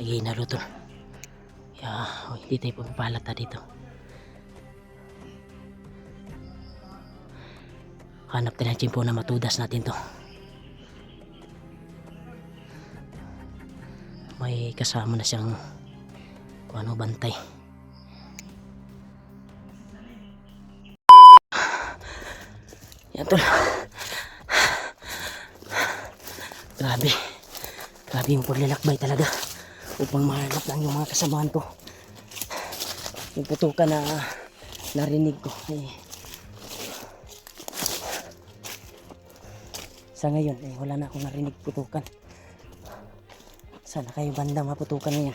lagi naruto. Kaya hindi tayo pumapalata dito. Hanap tayo ng tsimpo na matudas natin to. May kasama na siyang bantay. Yan tol. Grabe yung paglalakbay talaga upang mahanap lang yung mga kasamahan ko. Yung putukan na narinig ko sa ngayon wala na akong narinig putukan. Sana kayo bandang maputukan ngayon.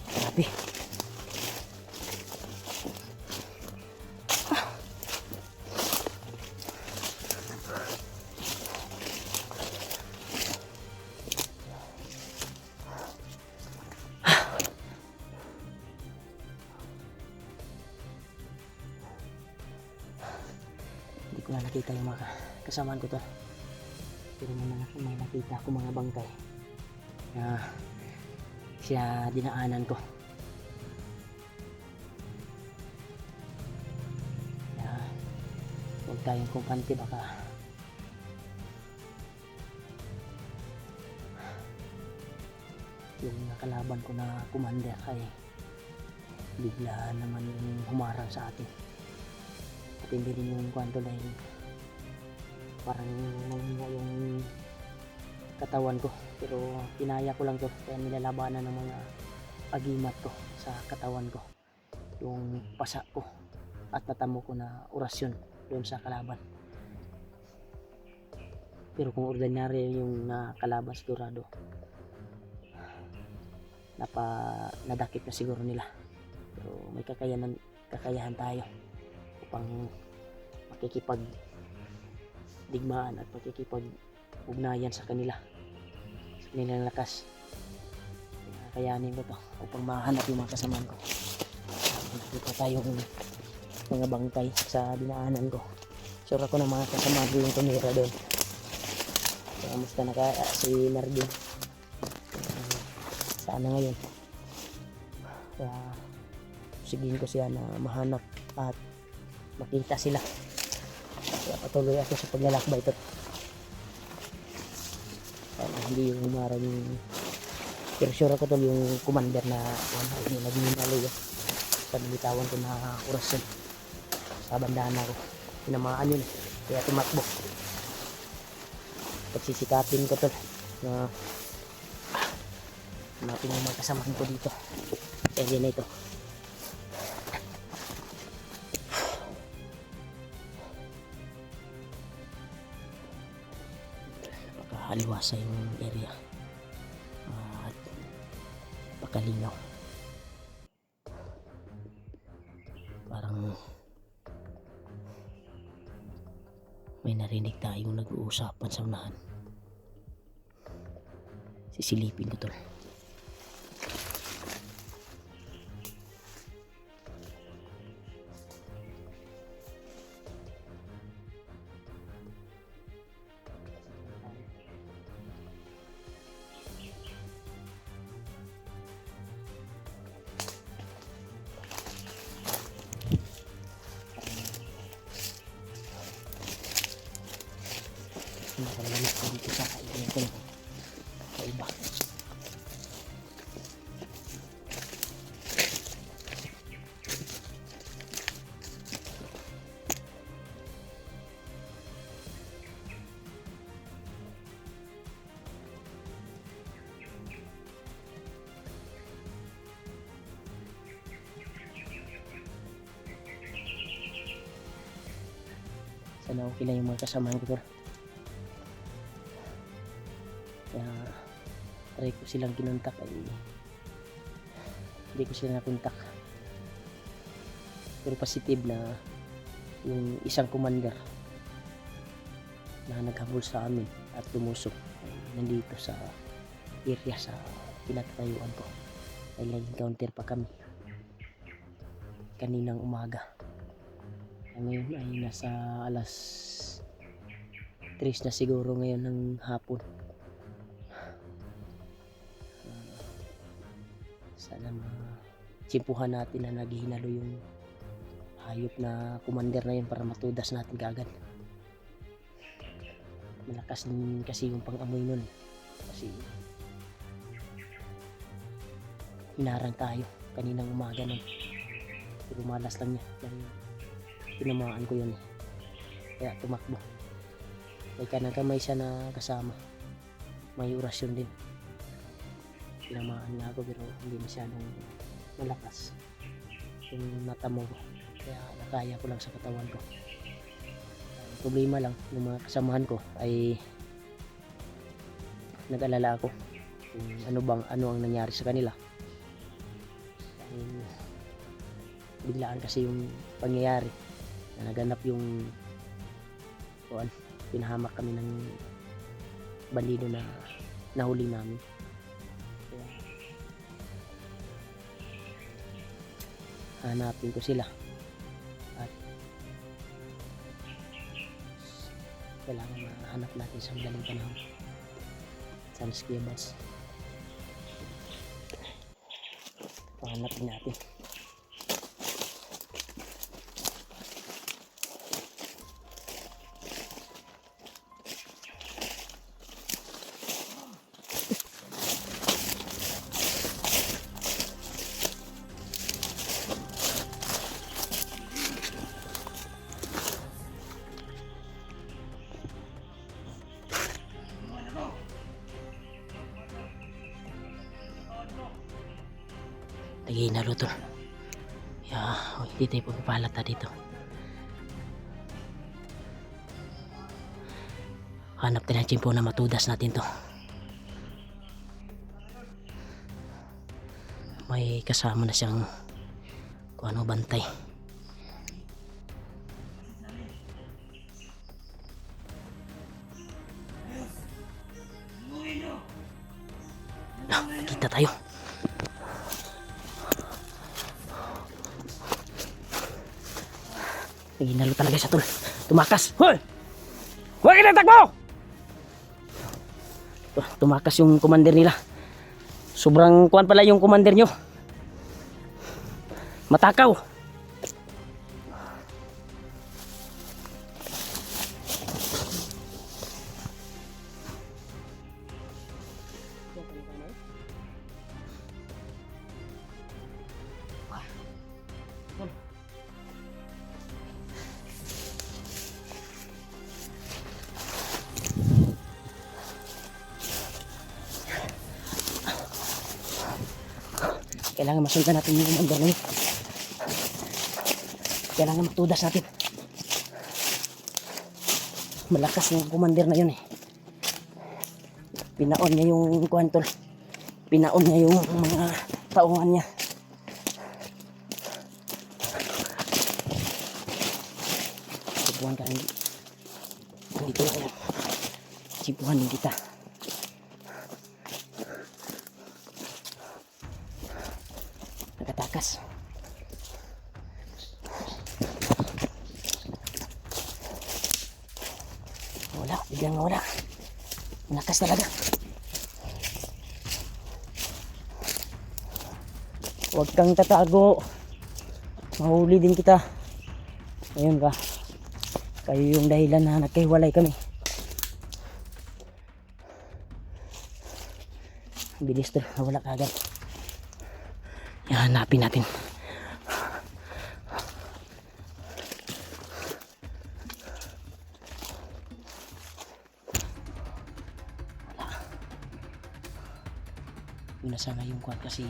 Grabe. Hindi ko na nakita yung mga kasamaan ko to. Pero may nakita ako mga bangkay na siya dinaanan ko. Kaya huwag tayong kumpante, baka yung nakalaban ko na commander ay bigla naman yung humarang sa atin. At hindi rin yung kwanto dahil parang nangyaya yung katawan ko, pero pinaya ko lang to. Kaya nilalabanan ng mga agimat ko sa katawan ko yung pasa ko at natamo ko na orasyon doon sa kalaban. Pero kung ordinary yung kalaban, sigurado nadakip na siguro nila. Pero may kakayahan tayo upang makikipagdigmaan at makikipag-ugnayan sa kanilang lakas. Kayanin ko to upang mahanap yung mga kasamaan ko. Dito tayong mga bangkay sa dinaanan ko. Sure ako na mga kasamaan ko yung tumira doon. Kamusta na si Nardin? Sana ngayon kaya sigihin ko siya na mahanap at makita sila. Kaya patuloy ako sa paglalakbay ito. Hindi yung humarang pero sure ako to yung commander na hindi nagminalo yun. Pagbitawan ko na orasyon sa bandana ko, tinamaan yun kaya tumakbo. Pagsisikapin ko to na hanapin yung mga kasamahan ko dito. Pwede na ito. Pakahaliwasa yung area at pakalinaw. Parang may narinig tayong nag-uusapan sa unahan. Sisilipin ko to. Nakalamas ko dito sa kaibigan ko na kaiba. Sana okay lang yung mga kasamahan ko. Kaya try ko silang kinontak ay hindi ko sila nakontak. Pero positive na yung isang commander na naghabol sa amin at tumusok ay nandito sa area sa pinatayuan ko. Ay nag-encounter pa kami kaninang umaga. Ngayon ay nasa alas 3 na siguro ngayon ng hapon. Sana tsimpuhan natin na naghihinalo yung hayop na commander na yun para matudas natin kaagad. Malakas din kasi yung pang-amoy nun kasi hinarang tayo kaninang umaga nun, pero malas lang niya dahil tinamaan ko yun kaya tumakbo. May kanagamay siya na kasama, may orasyon din, tinamaan nga ako pero hindi masyadong malakas yung natamo ko, kaya nakaya ko lang sa katawan ko. Problema lang ng mga kasamahan ko ay nag-alala ako kung ano ang nangyari sa kanila. Biglaan kasi yung pangyayari na naganap yung pinahamak kami ng bandido na nahuli namin. Kaya, hanapin ko sila at kailangan mahanap natin sa madaling panahon sa Esquiabas. Pahanapin natin. Lagi na luto. Hindi tayo pagpapalata dito. Hanap tayo ng tsimpo na matudas natin to. May kasama na siyang kung ano bantay. Nakita tayo. Ginalo talaga siya tol. Tumakas. Hoy! Huwag kinatakbo! Tumakas yung commander nila. Sobrang kuwan pala yung commander nyo. Matakaw. Kailangan masundan natin yung commander na yun. Kailangan matudas natin. Malakas yung commander na yun eh. Pinaon niya yung kwantol. Pinaon niya yung mga taungan niya. Sipuhan ka hindi. Dito na yan. Sipuhan din kita. Nakatakas. Wala, biglang wala. Malakas talaga. Huwag kang tatago. Mahuli din kita. Ayun ka. Kayo yung dahilan na nagkahiwalay kami. Bilis to, nawala ka agad. Hanapin natin. Wala. Yun na sana yung kwan kasi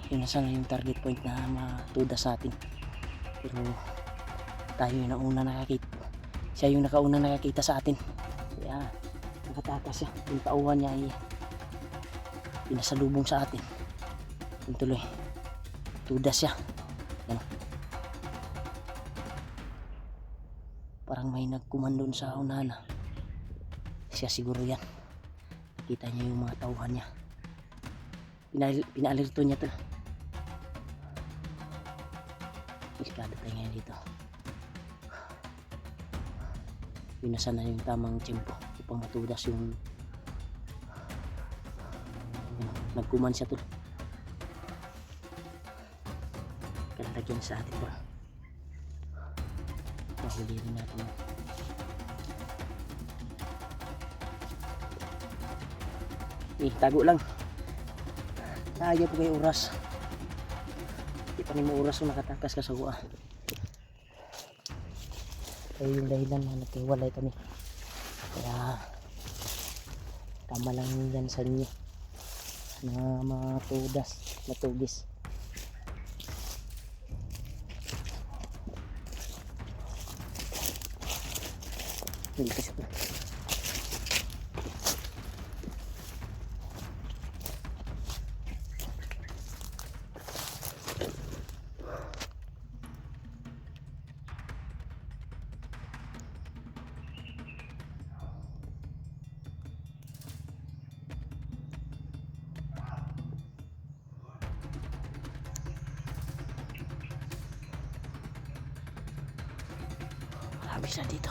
yun na sana yung target point na matudas sa atin. Pero tayo yung nauna nakakita. Siya yung nakauna nakakita sa atin. Kaya nakatakas siya. Yung tauhan niya ay pinasalubong sa atin. Yung tuloy. Tudas siya. Yan. Parang may nagkumandon sa unahan. Siya siguro yan. Nakita niya yung mga tauhan niya. Pinaalirto niya to. Delikado tayo ngayon dito. Yun na sana yung tamang tiyempo upang matudas yung nagkuman siya to. Kalalagyan sa atin ba? Mahuli rin natin. Tago lang. Ayaw po kayo oras. Di pa rin mo oras kung nakatakas ka sa hua. Kaya yung dahilan na nagtiwalay kami. Kaya tama lang yan sa inyo na matugis. Hindi kasi po. Marami siya dito.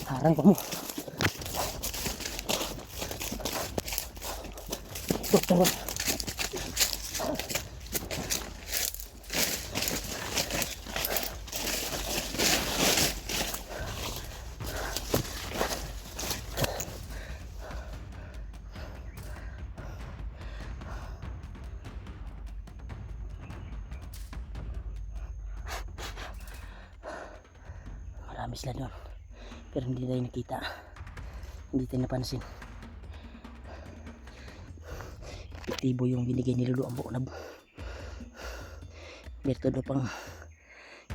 Harang pa mo. Doktor. Marami sila doon. Pero hindi tayo nakita, hindi tayo napansin. Epektibo yung binigay ni Lulu ang buo na bertodo pang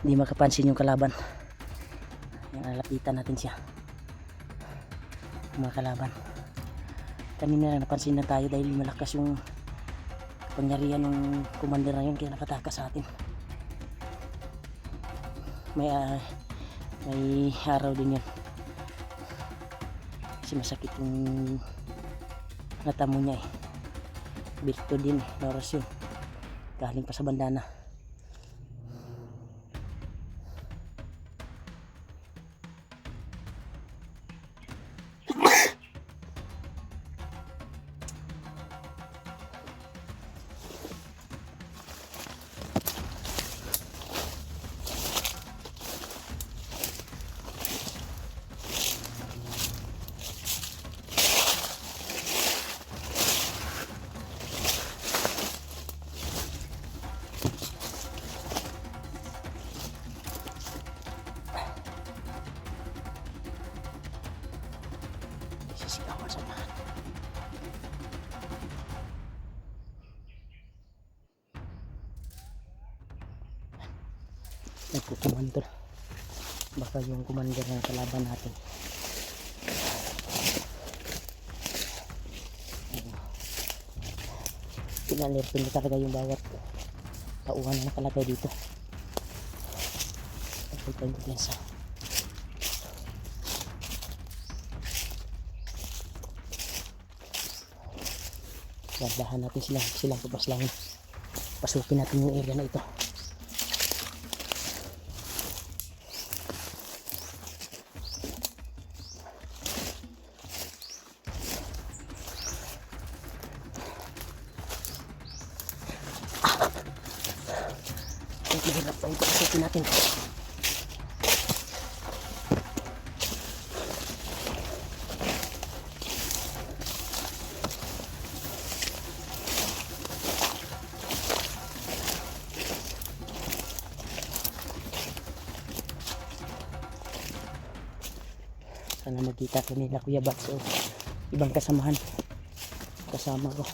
hindi makapansin yung kalaban. Nalapitan natin siya, mga kalaban. Kanina napansin na tayo dahil malakas yung pangyarihan ng commander na yun, kaya nakatakas sa atin. May araw din yun kasi masakit yung natamo niya eh. Bilto din eh, oras yun, galing pa sa bandana. Sisigawan sa lahat. Nagkukumando. Baka yung commander ng kalaban natin. Pinalerto niya talaga yung bawat tauhan na nakalagay dito. Ito yung depensa. Gardahan natin silang papaslangin. Pasukin natin yung area na ito. Mahirap pa ito, pasukin natin. Sana magkita ko nila Kuya Bats o ibang kasamahan. Kasama ko.